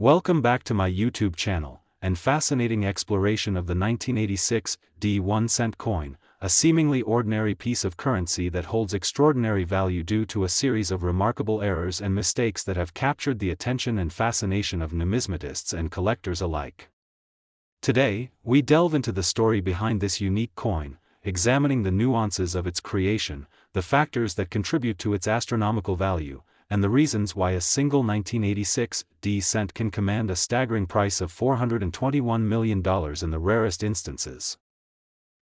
Welcome back to my YouTube channel, and fascinating exploration of the 1986 D1 cent coin, a seemingly ordinary piece of currency that holds extraordinary value due to a series of remarkable errors and mistakes that have captured the attention and fascination of numismatists and collectors alike. Today, we delve into the story behind this unique coin, examining the nuances of its creation, the factors that contribute to its astronomical value, and the reasons why a single 1986 D-cent can command a staggering price of $421 million in the rarest instances.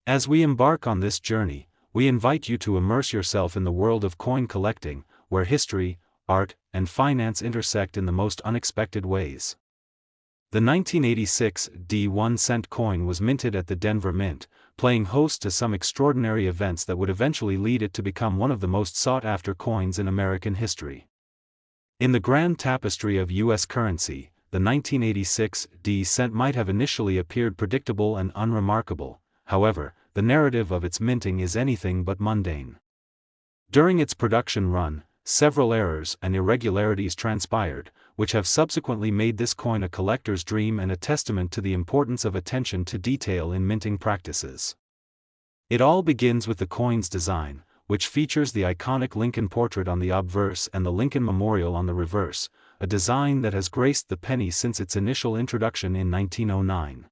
As we embark on this journey, we invite you to immerse yourself in the world of coin collecting, where history, art, and finance intersect in the most unexpected ways. The 1986 D1 cent coin was minted at the Denver Mint, playing host to some extraordinary events that would eventually lead it to become one of the most sought-after coins in American history. In the grand tapestry of U.S. currency, the 1986 D-cent might have initially appeared predictable and unremarkable. However, the narrative of its minting is anything but mundane. During its production run, several errors and irregularities transpired, which have subsequently made this coin a collector's dream and a testament to the importance of attention to detail in minting practices. It all begins with the coin's design, which features the iconic Lincoln portrait on the obverse and the Lincoln Memorial on the reverse, a design that has graced the penny since its initial introduction in 1909.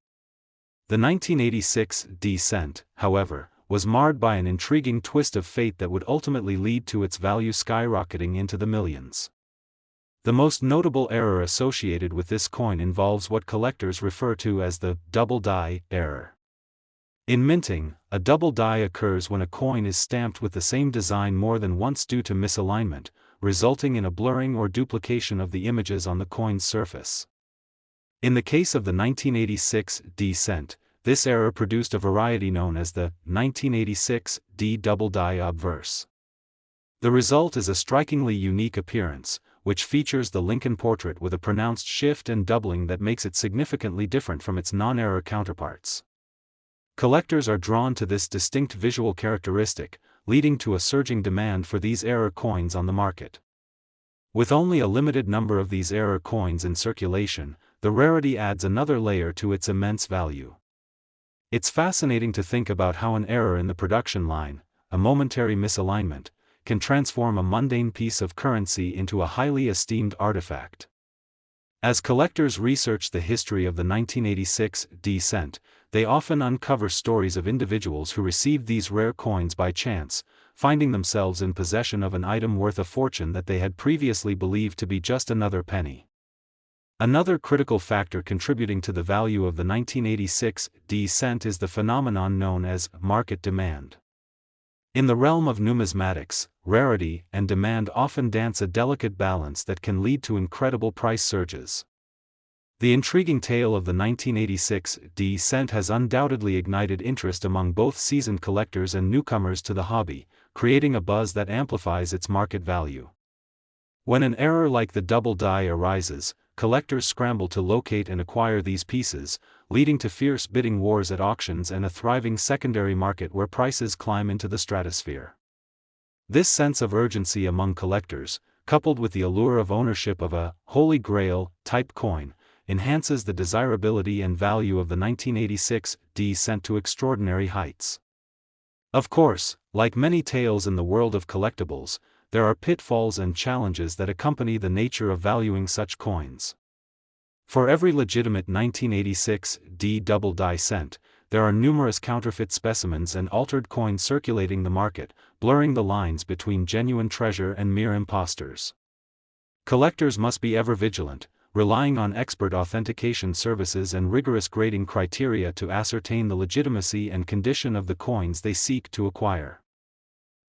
The 1986 D-cent, however, was marred by an intriguing twist of fate that would ultimately lead to its value skyrocketing into the millions. The most notable error associated with this coin involves what collectors refer to as the double die error. In minting, a double die occurs when a coin is stamped with the same design more than once due to misalignment, resulting in a blurring or duplication of the images on the coin's surface. In the case of the 1986 D-cent, this error produced a variety known as the 1986 D double die obverse. The result is a strikingly unique appearance, which features the Lincoln portrait with a pronounced shift and doubling that makes it significantly different from its non-error counterparts. Collectors are drawn to this distinct visual characteristic, leading to a surging demand for these error coins on the market. With only a limited number of these error coins in circulation, the rarity adds another layer to its immense value. It's fascinating to think about how an error in the production line, a momentary misalignment, can transform a mundane piece of currency into a highly esteemed artifact. As collectors research the history of the 1986 D-cent, they often uncover stories of individuals who received these rare coins by chance, finding themselves in possession of an item worth a fortune that they had previously believed to be just another penny. Another critical factor contributing to the value of the 1986 D-cent is the phenomenon known as market demand. In the realm of numismatics, rarity and demand often dance a delicate balance that can lead to incredible price surges. The intriguing tale of the 1986 D-cent has undoubtedly ignited interest among both seasoned collectors and newcomers to the hobby, creating a buzz that amplifies its market value. When an error like the double die arises, collectors scramble to locate and acquire these pieces, leading to fierce bidding wars at auctions and a thriving secondary market where prices climb into the stratosphere. This sense of urgency among collectors, coupled with the allure of ownership of a Holy Grail-type coin, enhances the desirability and value of the 1986 D-cent to extraordinary heights. Of course, like many tales in the world of collectibles, there are pitfalls and challenges that accompany the nature of valuing such coins. For every legitimate 1986 D double die cent, there are numerous counterfeit specimens and altered coins circulating the market, blurring the lines between genuine treasure and mere imposters. Collectors must be ever vigilant, relying on expert authentication services and rigorous grading criteria to ascertain the legitimacy and condition of the coins they seek to acquire.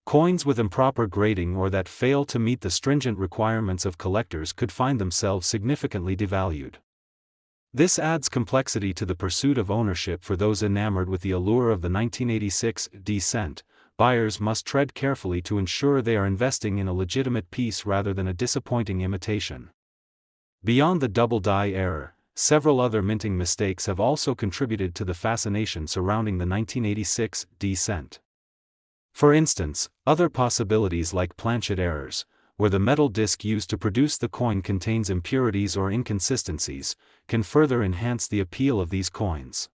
Coins with improper grading or that fail to meet the stringent requirements of collectors could find themselves significantly devalued. This adds complexity to the pursuit of ownership for those enamored with the allure of the 1986 D-cent. Buyers must tread carefully to ensure they are investing in a legitimate piece rather than a disappointing imitation. Beyond the double die error, several other minting mistakes have also contributed to the fascination surrounding the 1986 D-cent. For instance, other possibilities like planchet errors, where the metal disc used to produce the coin contains impurities or inconsistencies, can further enhance the appeal of these coins.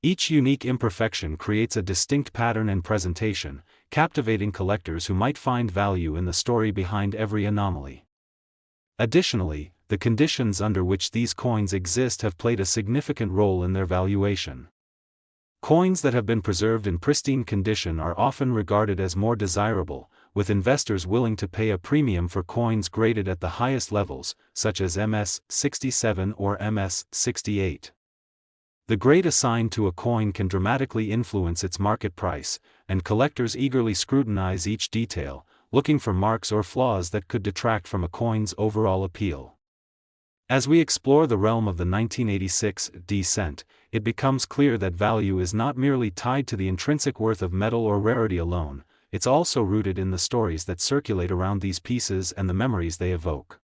Each unique imperfection creates a distinct pattern and presentation, captivating collectors who might find value in the story behind every anomaly. Additionally, the conditions under which these coins exist have played a significant role in their valuation. Coins that have been preserved in pristine condition are often regarded as more desirable, with investors willing to pay a premium for coins graded at the highest levels, such as MS-67 or MS-68. The grade assigned to a coin can dramatically influence its market price, and collectors eagerly scrutinize each detail, looking for marks or flaws that could detract from a coin's overall appeal. As we explore the realm of the 1986 D cent, it becomes clear that value is not merely tied to the intrinsic worth of metal or rarity alone, it's also rooted in the stories that circulate around these pieces and the memories they evoke.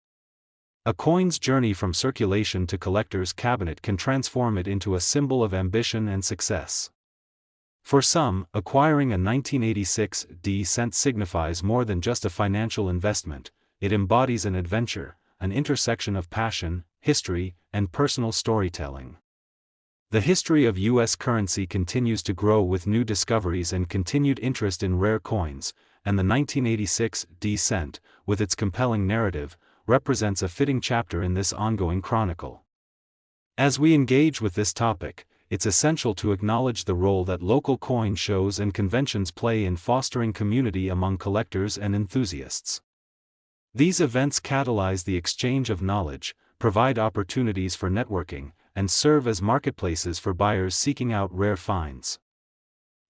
A coin's journey from circulation to collector's cabinet can transform it into a symbol of ambition and success. For some, acquiring a 1986 D cent signifies more than just a financial investment, it embodies an adventure, an intersection of passion, history, and personal storytelling. The history of U.S. currency continues to grow with new discoveries and continued interest in rare coins, and the 1986 D cent, with its compelling narrative, represents a fitting chapter in this ongoing chronicle. As we engage with this topic, it's essential to acknowledge the role that local coin shows and conventions play in fostering community among collectors and enthusiasts. These events catalyze the exchange of knowledge, provide opportunities for networking, and serve as marketplaces for buyers seeking out rare finds.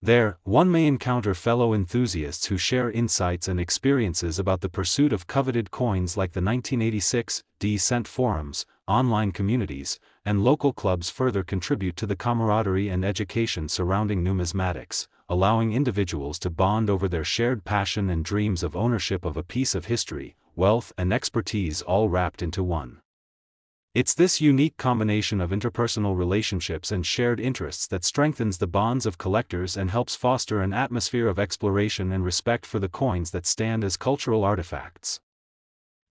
There, one may encounter fellow enthusiasts who share insights and experiences about the pursuit of coveted coins, like the 1986 D cent forums, online communities, and local clubs further contribute to the camaraderie and education surrounding numismatics, allowing individuals to bond over their shared passion and dreams of ownership of a piece of history, wealth, and expertise all wrapped into one. It's this unique combination of interpersonal relationships and shared interests that strengthens the bonds of collectors and helps foster an atmosphere of exploration and respect for the coins that stand as cultural artifacts.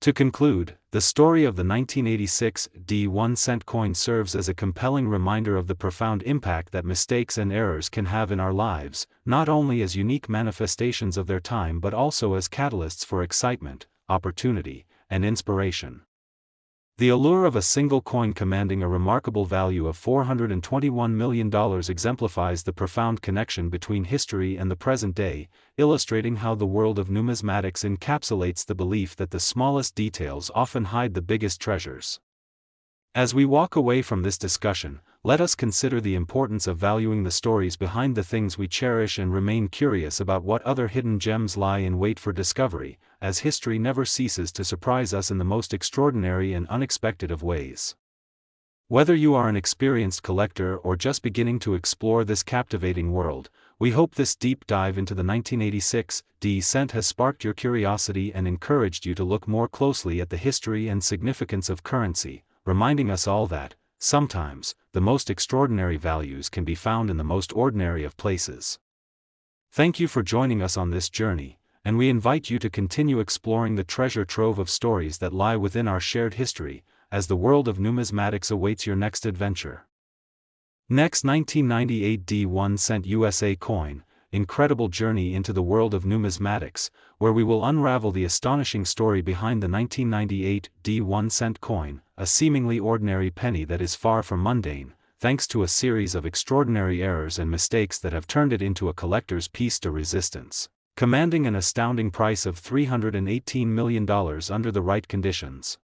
To conclude, the story of the 1986 D1 cent coin serves as a compelling reminder of the profound impact that mistakes and errors can have in our lives, not only as unique manifestations of their time but also as catalysts for excitement, opportunity, and inspiration. The allure of a single coin commanding a remarkable value of $421 million exemplifies the profound connection between history and the present day, illustrating how the world of numismatics encapsulates the belief that the smallest details often hide the biggest treasures. As we walk away from this discussion, let us consider the importance of valuing the stories behind the things we cherish and remain curious about what other hidden gems lie in wait for discovery, as history never ceases to surprise us in the most extraordinary and unexpected of ways. Whether you are an experienced collector or just beginning to explore this captivating world, we hope this deep dive into the 1986 D cent has sparked your curiosity and encouraged you to look more closely at the history and significance of currency, reminding us all that, sometimes, the most extraordinary values can be found in the most ordinary of places. Thank you for joining us on this journey, and we invite you to continue exploring the treasure trove of stories that lie within our shared history, as the world of numismatics awaits your next adventure. Next, 1998 D1 cent USA coin, incredible journey into the world of numismatics, where we will unravel the astonishing story behind the 1998 D1 cent coin, a seemingly ordinary penny that is far from mundane, thanks to a series of extraordinary errors and mistakes that have turned it into a collector's piece de resistance, commanding an astounding price of $318 million under the right conditions.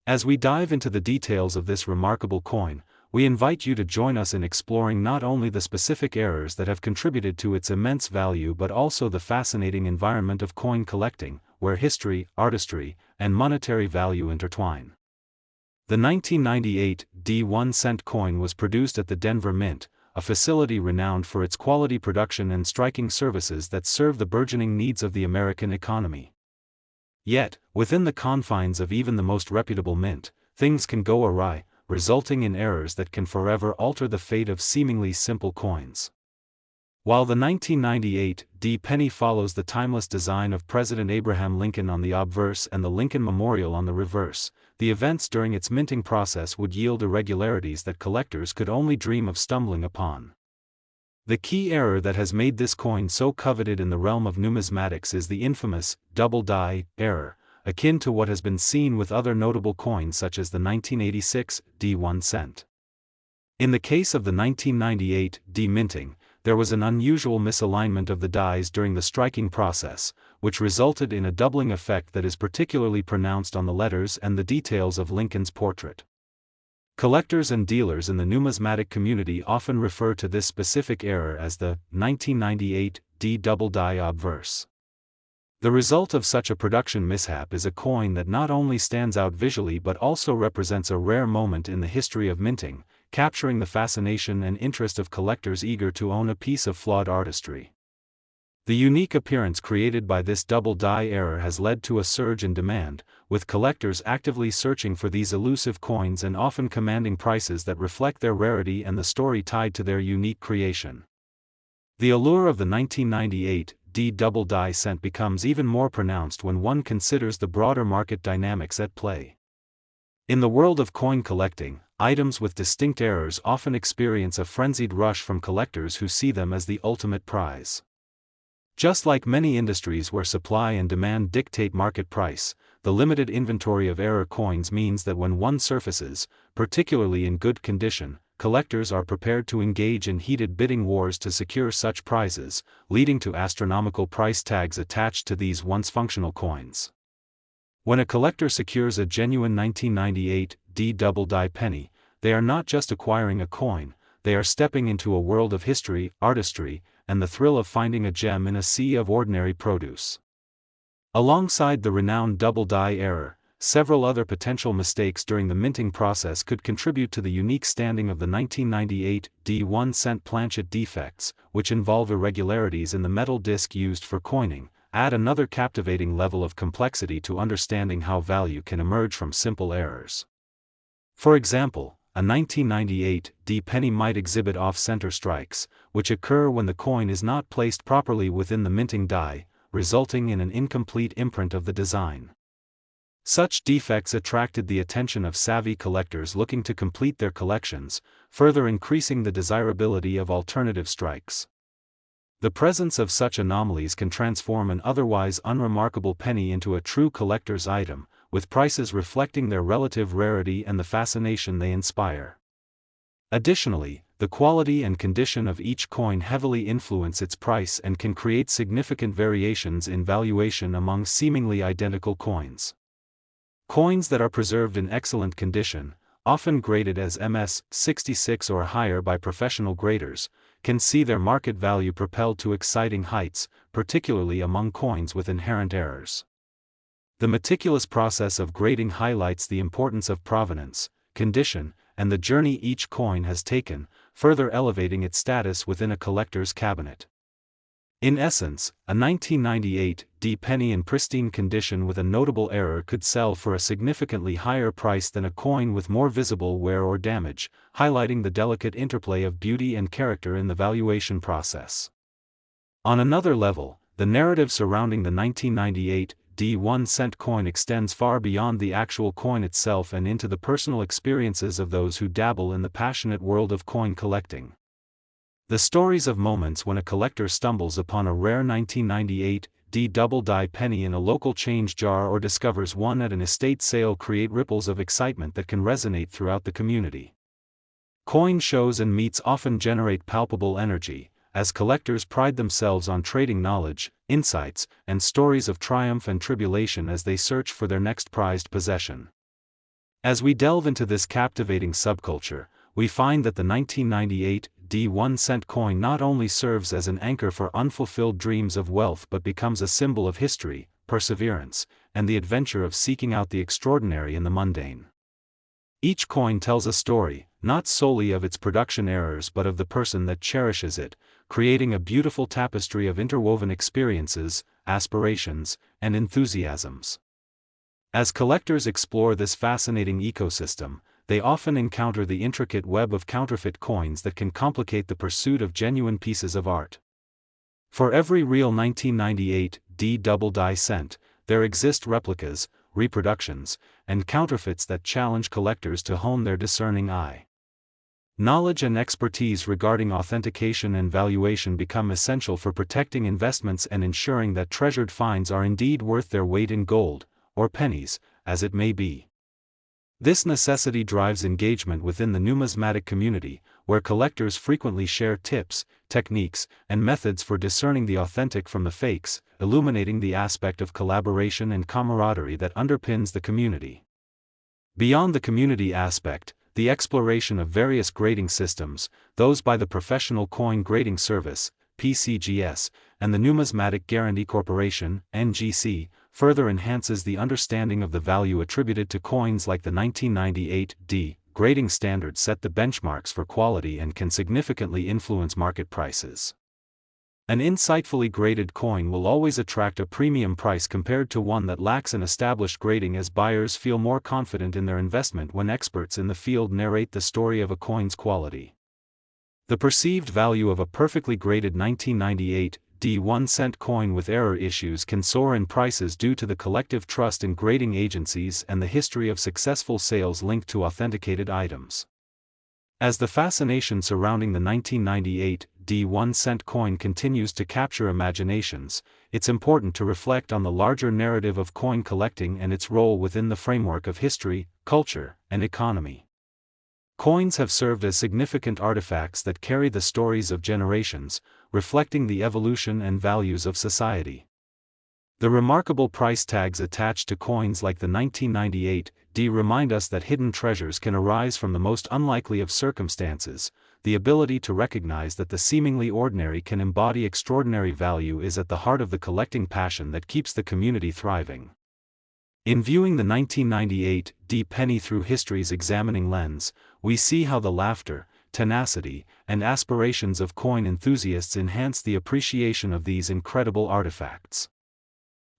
As we dive into the details of this remarkable coin, we invite you to join us in exploring not only the specific errors that have contributed to its immense value but also the fascinating environment of coin collecting, where history, artistry, and monetary value intertwine. The 1998 D1 cent coin was produced at the Denver Mint, a facility renowned for its quality production and striking services that serve the burgeoning needs of the American economy. Yet, within the confines of even the most reputable mint, things can go awry, resulting in errors that can forever alter the fate of seemingly simple coins. While the 1998 D penny follows the timeless design of President Abraham Lincoln on the obverse and the Lincoln Memorial on the reverse, the events during its minting process would yield irregularities that collectors could only dream of stumbling upon. The key error that has made this coin so coveted in the realm of numismatics is the infamous double die error, akin to what has been seen with other notable coins such as the 1986 D 1 cent. In the case of the 1998 D minting, there was an unusual misalignment of the dies during the striking process, which resulted in a doubling effect that is particularly pronounced on the letters and the details of Lincoln's portrait. Collectors and dealers in the numismatic community often refer to this specific error as the 1998 D double die obverse. The result of such a production mishap is a coin that not only stands out visually but also represents a rare moment in the history of minting, capturing the fascination and interest of collectors eager to own a piece of flawed artistry. The unique appearance created by this double die error has led to a surge in demand, with collectors actively searching for these elusive coins and often commanding prices that reflect their rarity and the story tied to their unique creation. The allure of the 1998 D double die cent becomes even more pronounced when one considers the broader market dynamics at play. In the world of coin collecting, items with distinct errors often experience a frenzied rush from collectors who see them as the ultimate prize. Just like many industries where supply and demand dictate market price, the limited inventory of error coins means that when one surfaces, particularly in good condition, collectors are prepared to engage in heated bidding wars to secure such prizes, leading to astronomical price tags attached to these once functional coins. When a collector secures a genuine 1998 D double die penny, they are not just acquiring a coin, they are stepping into a world of history, artistry, and the thrill of finding a gem in a sea of ordinary produce. Alongside the renowned double die error, several other potential mistakes during the minting process could contribute to the unique standing of the 1998 D 1 cent planchet defects, which involve irregularities in the metal disc used for coining, add another captivating level of complexity to understanding how value can emerge from simple errors. For example, a 1998 D penny might exhibit off-center strikes, which occur when the coin is not placed properly within the minting die, resulting in an incomplete imprint of the design. Such defects attracted the attention of savvy collectors looking to complete their collections, further increasing the desirability of alternative strikes. The presence of such anomalies can transform an otherwise unremarkable penny into a true collector's item, with prices reflecting their relative rarity and the fascination they inspire. Additionally, the quality and condition of each coin heavily influence its price and can create significant variations in valuation among seemingly identical coins. Coins that are preserved in excellent condition, often graded as MS 66 or higher by professional graders, can see their market value propelled to exciting heights, particularly among coins with inherent errors. The meticulous process of grading highlights the importance of provenance, condition, and the journey each coin has taken, further elevating its status within a collector's cabinet. In essence, a 1998 D penny in pristine condition with a notable error could sell for a significantly higher price than a coin with more visible wear or damage, highlighting the delicate interplay of beauty and character in the valuation process. On another level, the narrative surrounding the 1998 D 1 cent coin extends far beyond the actual coin itself and into the personal experiences of those who dabble in the passionate world of coin collecting. The stories of moments when a collector stumbles upon a rare 1998 D double die penny in a local change jar or discovers one at an estate sale create ripples of excitement that can resonate throughout the community. Coin shows and meets often generate palpable energy, as collectors pride themselves on trading knowledge, insights, and stories of triumph and tribulation as they search for their next prized possession. As we delve into this captivating subculture, we find that the 1998 D 1 cent coin not only serves as an anchor for unfulfilled dreams of wealth but becomes a symbol of history, perseverance, and the adventure of seeking out the extraordinary in the mundane. Each coin tells a story, not solely of its production errors but of the person that cherishes it, creating a beautiful tapestry of interwoven experiences, aspirations, and enthusiasms. As collectors explore this fascinating ecosystem, they often encounter the intricate web of counterfeit coins that can complicate the pursuit of genuine pieces of art. For every real 1998 D double die cent, there exist replicas, reproductions, and counterfeits that challenge collectors to hone their discerning eye. Knowledge and expertise regarding authentication and valuation become essential for protecting investments and ensuring that treasured finds are indeed worth their weight in gold, or pennies, as it may be. This necessity drives engagement within the numismatic community, where collectors frequently share tips, techniques, and methods for discerning the authentic from the fakes, illuminating the aspect of collaboration and camaraderie that underpins the community. Beyond the community aspect, the exploration of various grading systems, those by the Professional Coin Grading Service, PCGS, and the Numismatic Guarantee Corporation, NGC, further enhances the understanding of the value attributed to coins like the 1998 D. Grading standards set the benchmarks for quality and can significantly influence market prices. An insightfully graded coin will always attract a premium price compared to one that lacks an established grading, as buyers feel more confident in their investment when experts in the field narrate the story of a coin's quality. The perceived value of a perfectly graded 1998 D 1-cent coin with error issues can soar in prices due to the collective trust in grading agencies and the history of successful sales linked to authenticated items. As the fascination surrounding the 1998 D 1-cent coin continues to capture imaginations, it's important to reflect on the larger narrative of coin collecting and its role within the framework of history, culture, and economy. Coins have served as significant artifacts that carry the stories of generations, reflecting the evolution and values of society. The remarkable price tags attached to coins like the 1998 D remind us that hidden treasures can arise from the most unlikely of circumstances. The ability to recognize that the seemingly ordinary can embody extraordinary value is at the heart of the collecting passion that keeps the community thriving. In viewing the 1998 D penny through history's examining lens, we see how the laughter, tenacity, and aspirations of coin enthusiasts enhance the appreciation of these incredible artifacts.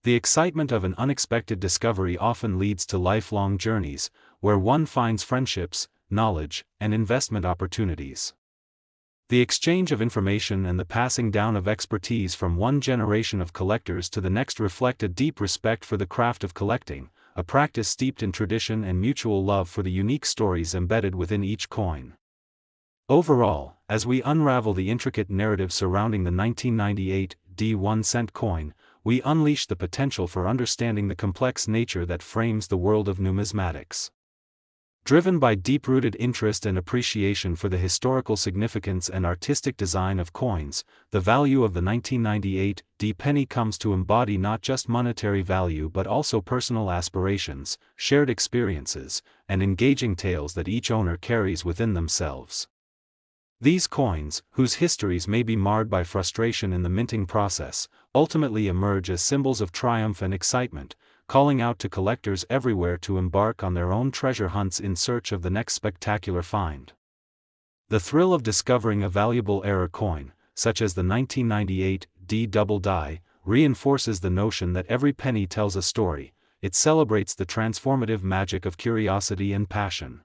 The excitement of an unexpected discovery often leads to lifelong journeys, where one finds friendships, knowledge, and investment opportunities. The exchange of information and the passing down of expertise from one generation of collectors to the next reflect a deep respect for the craft of collecting, a practice steeped in tradition and mutual love for the unique stories embedded within each coin. Overall, as we unravel the intricate narrative surrounding the 1998 D 1-cent coin, we unleash the potential for understanding the complex nature that frames the world of numismatics. Driven by deep-rooted interest and appreciation for the historical significance and artistic design of coins, the value of the 1998 D penny comes to embody not just monetary value but also personal aspirations, shared experiences, and engaging tales that each owner carries within themselves. These coins, whose histories may be marred by frustration in the minting process, ultimately emerge as symbols of triumph and excitement, calling out to collectors everywhere to embark on their own treasure hunts in search of the next spectacular find. The thrill of discovering a valuable error coin, such as the 1998 D double die, reinforces the notion that every penny tells a story. It celebrates the transformative magic of curiosity and passion.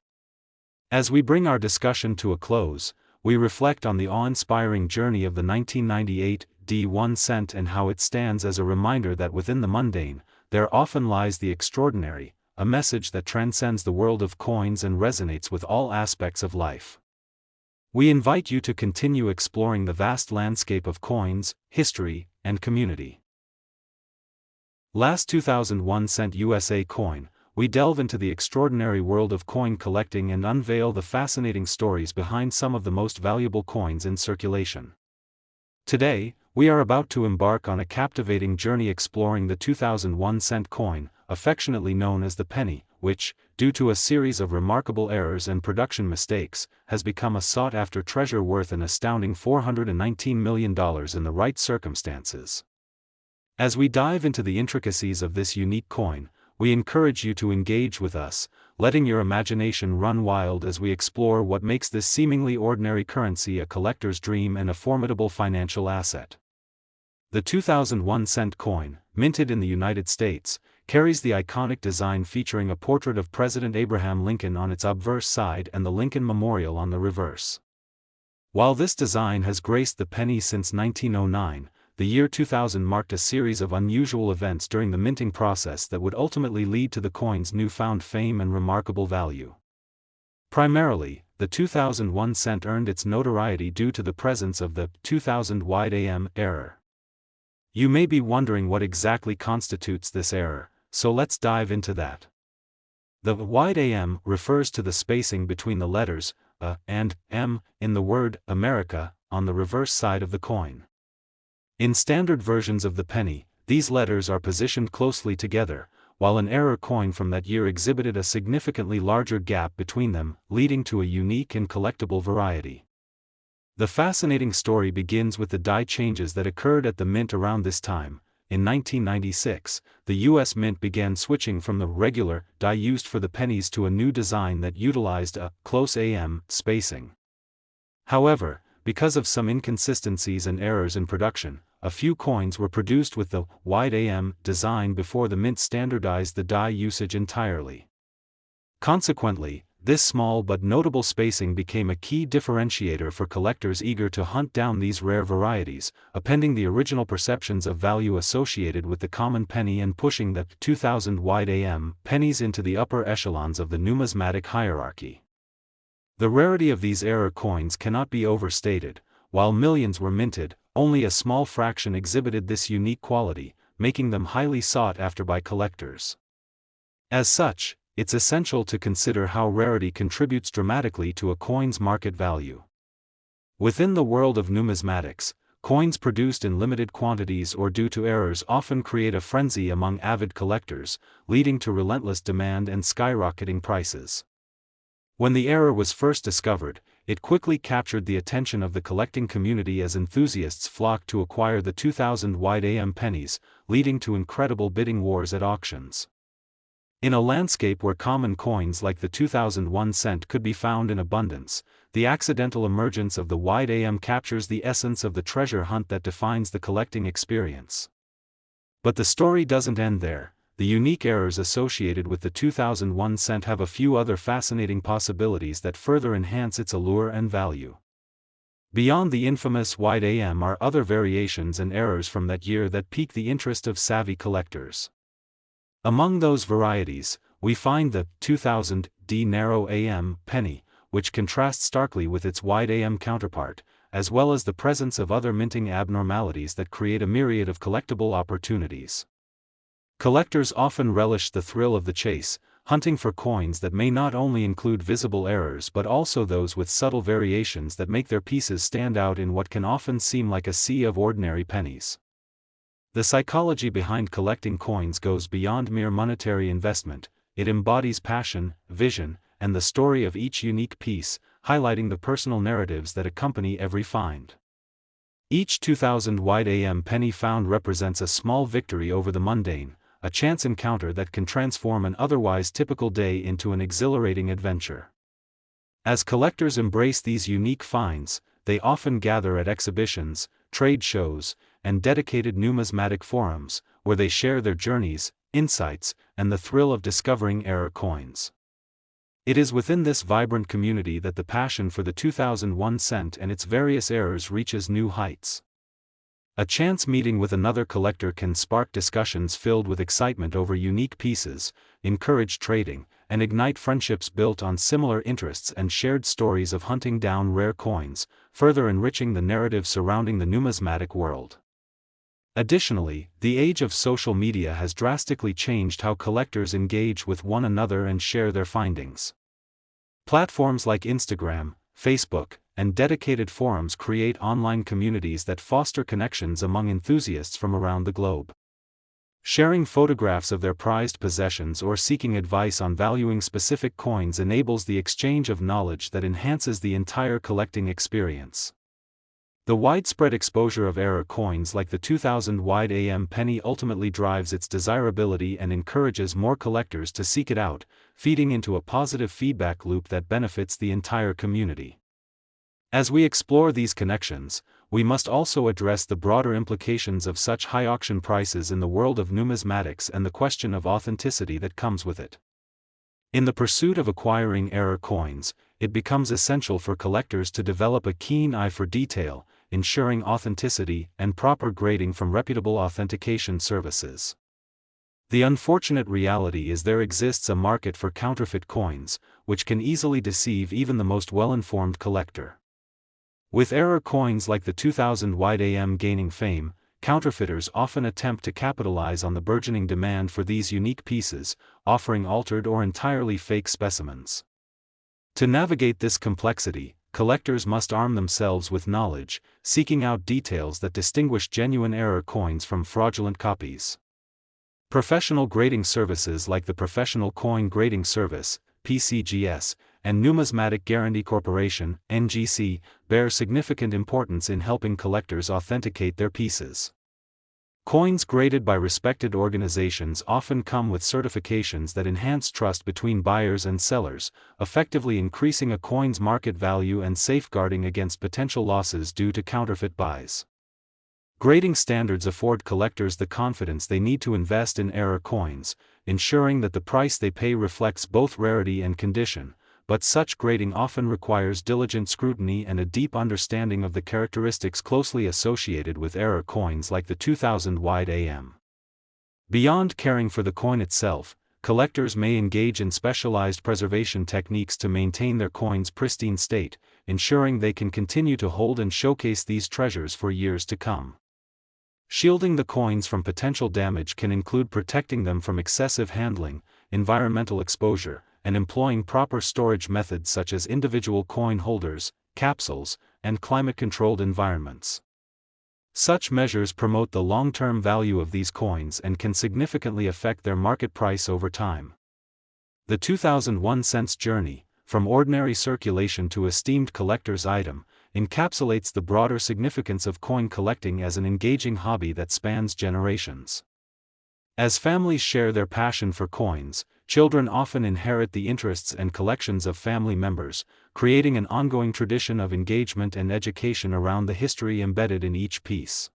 As we bring our discussion to a close, we reflect on the awe-inspiring journey of the 1998 D 1-cent and how it stands as a reminder that within the mundane, there often lies the extraordinary, a message that transcends the world of coins and resonates with all aspects of life. We invite you to continue exploring the vast landscape of coins, history, and community. Last 2001-cent USA coin, we delve into the extraordinary world of coin collecting and unveil the fascinating stories behind some of the most valuable coins in circulation. Today, we are about to embark on a captivating journey exploring the 2001-cent coin, affectionately known as the penny, which, due to a series of remarkable errors and production mistakes, has become a sought-after treasure worth an astounding $419 million in the right circumstances. As we dive into the intricacies of this unique coin, we encourage you to engage with us, letting your imagination run wild as we explore what makes this seemingly ordinary currency a collector's dream and a formidable financial asset. The 2001-cent coin, minted in the United States, carries the iconic design featuring a portrait of President Abraham Lincoln on its obverse side and the Lincoln Memorial on the reverse. While this design has graced the penny since 1909, the year 2000 marked a series of unusual events during the minting process that would ultimately lead to the coin's newfound fame and remarkable value. Primarily, the 2001 cent earned its notoriety due to the presence of the 2000 wide AM error. You may be wondering what exactly constitutes this error, so let's dive into that. The wide AM refers to the spacing between the letters A and M in the word America on the reverse side of the coin. In standard versions of the penny, these letters are positioned closely together, while an error coin from that year exhibited a significantly larger gap between them, leading to a unique and collectible variety. The fascinating story begins with the die changes that occurred at the mint around this time. In 1996, the U.S. Mint began switching from the regular die used for the pennies to a new design that utilized a close AM spacing. However, because of some inconsistencies and errors in production, a few coins were produced with the wide AM design before the mint standardized the die usage entirely. Consequently, this small but notable spacing became a key differentiator for collectors eager to hunt down these rare varieties, appending the original perceptions of value associated with the common penny and pushing the 2000 wide AM pennies into the upper echelons of the numismatic hierarchy. The rarity of these error coins cannot be overstated. While millions were minted, only a small fraction exhibited this unique quality, making them highly sought after by collectors. As such, it's essential to consider how rarity contributes dramatically to a coin's market value. Within the world of numismatics, coins produced in limited quantities or due to errors often create a frenzy among avid collectors, leading to relentless demand and skyrocketing prices. When the error was first discovered, it quickly captured the attention of the collecting community as enthusiasts flocked to acquire the 2000 wide AM pennies, leading to incredible bidding wars at auctions. In a landscape where common coins like the 2001 cent could be found in abundance, the accidental emergence of the wide AM captures the essence of the treasure hunt that defines the collecting experience. But the story doesn't end there. The unique errors associated with the 2001 cent have a few other fascinating possibilities that further enhance its allure and value. Beyond the infamous wide AM are other variations and errors from that year that pique the interest of savvy collectors. Among those varieties, we find the 2000 D narrow AM penny, which contrasts starkly with its wide AM counterpart, as well as the presence of other minting abnormalities that create a myriad of collectible opportunities. Collectors often relish the thrill of the chase, hunting for coins that may not only include visible errors but also those with subtle variations that make their pieces stand out in what can often seem like a sea of ordinary pennies. The psychology behind collecting coins goes beyond mere monetary investment. It embodies passion, vision, and the story of each unique piece, highlighting the personal narratives that accompany every find. Each 2000 wide AM penny found represents a small victory over the mundane, a chance encounter that can transform an otherwise typical day into an exhilarating adventure. As collectors embrace these unique finds, they often gather at exhibitions, trade shows, and dedicated numismatic forums, where they share their journeys, insights, and the thrill of discovering error coins. It is within this vibrant community that the passion for the 2001 cent and its various errors reaches new heights. A chance meeting with another collector can spark discussions filled with excitement over unique pieces, encourage trading, and ignite friendships built on similar interests and shared stories of hunting down rare coins, further enriching the narrative surrounding the numismatic world. Additionally, the age of social media has drastically changed how collectors engage with one another and share their findings. Platforms like Instagram, Facebook, and dedicated forums create online communities that foster connections among enthusiasts from around the globe. Sharing photographs of their prized possessions or seeking advice on valuing specific coins enables the exchange of knowledge that enhances the entire collecting experience. The widespread exposure of error coins like the 2000 wide AM penny ultimately drives its desirability and encourages more collectors to seek it out, feeding into a positive feedback loop that benefits the entire community. As we explore these connections, we must also address the broader implications of such high auction prices in the world of numismatics and the question of authenticity that comes with it. In the pursuit of acquiring error coins, it becomes essential for collectors to develop a keen eye for detail, ensuring authenticity and proper grading from reputable authentication services. The unfortunate reality is there exists a market for counterfeit coins, which can easily deceive even the most well-informed collector. With error coins like the 2000 wide AM gaining fame, counterfeiters often attempt to capitalize on the burgeoning demand for these unique pieces, offering altered or entirely fake specimens. To navigate this complexity, collectors must arm themselves with knowledge, seeking out details that distinguish genuine error coins from fraudulent copies. Professional grading services like the Professional Coin Grading Service, PCGS, and Numismatic Guarantee Corporation, NGC, bear significant importance in helping collectors authenticate their pieces. Coins graded by respected organizations often come with certifications that enhance trust between buyers and sellers, effectively increasing a coin's market value and safeguarding against potential losses due to counterfeit buys. Grading standards afford collectors the confidence they need to invest in error coins, ensuring that the price they pay reflects both rarity and condition, but such grading often requires diligent scrutiny and a deep understanding of the characteristics closely associated with error coins like the 2000 wide AM. Beyond caring for the coin itself, collectors may engage in specialized preservation techniques to maintain their coin's pristine state, ensuring they can continue to hold and showcase these treasures for years to come. Shielding the coins from potential damage can include protecting them from excessive handling, environmental exposure, and employing proper storage methods such as individual coin holders, capsules, and climate-controlled environments. Such measures promote the long-term value of these coins and can significantly affect their market price over time. The 2001 cents journey, from ordinary circulation to esteemed collector's item, encapsulates the broader significance of coin collecting as an engaging hobby that spans generations. As families share their passion for coins, children often inherit the interests and collections of family members, creating an ongoing tradition of engagement and education around the history embedded in each piece.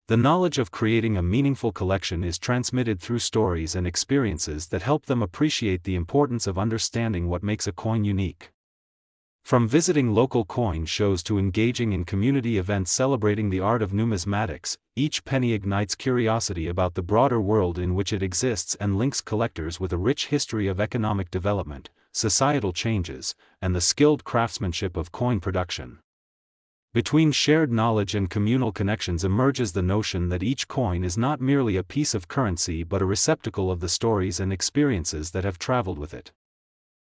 The knowledge of creating a meaningful collection is transmitted through stories and experiences that help them appreciate the importance of understanding what makes a coin unique. From visiting local coin shows to engaging in community events celebrating the art of numismatics, each penny ignites curiosity about the broader world in which it exists and links collectors with a rich history of economic development, societal changes, and the skilled craftsmanship of coin production. Between shared knowledge and communal connections emerges the notion that each coin is not merely a piece of currency but a receptacle of the stories and experiences that have traveled with it.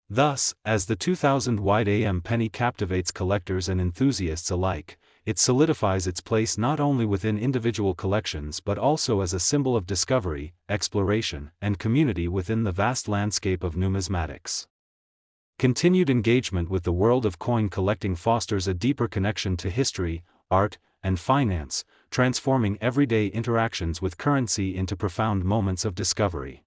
Thus, as the 2000 wide AM penny captivates collectors and enthusiasts alike, it solidifies its place not only within individual collections but also as a symbol of discovery, exploration, and community within the vast landscape of numismatics. Continued engagement with the world of coin collecting fosters a deeper connection to history, art, and finance, transforming everyday interactions with currency into profound moments of discovery.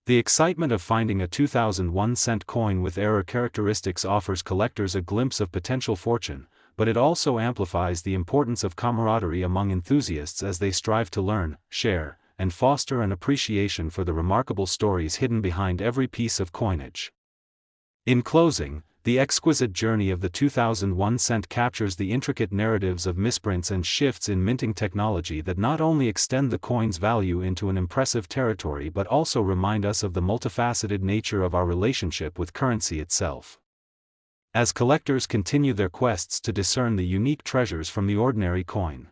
The excitement of finding a 2001 cent coin with error characteristics offers collectors a glimpse of potential fortune, but it also amplifies the importance of camaraderie among enthusiasts as they strive to learn, share, and foster an appreciation for the remarkable stories hidden behind every piece of coinage. In closing, the exquisite journey of the 2001 cent captures the intricate narratives of misprints and shifts in minting technology that not only extend the coin's value into an impressive territory but also remind us of the multifaceted nature of our relationship with currency itself. As collectors continue their quests to discern the unique treasures from the ordinary coin,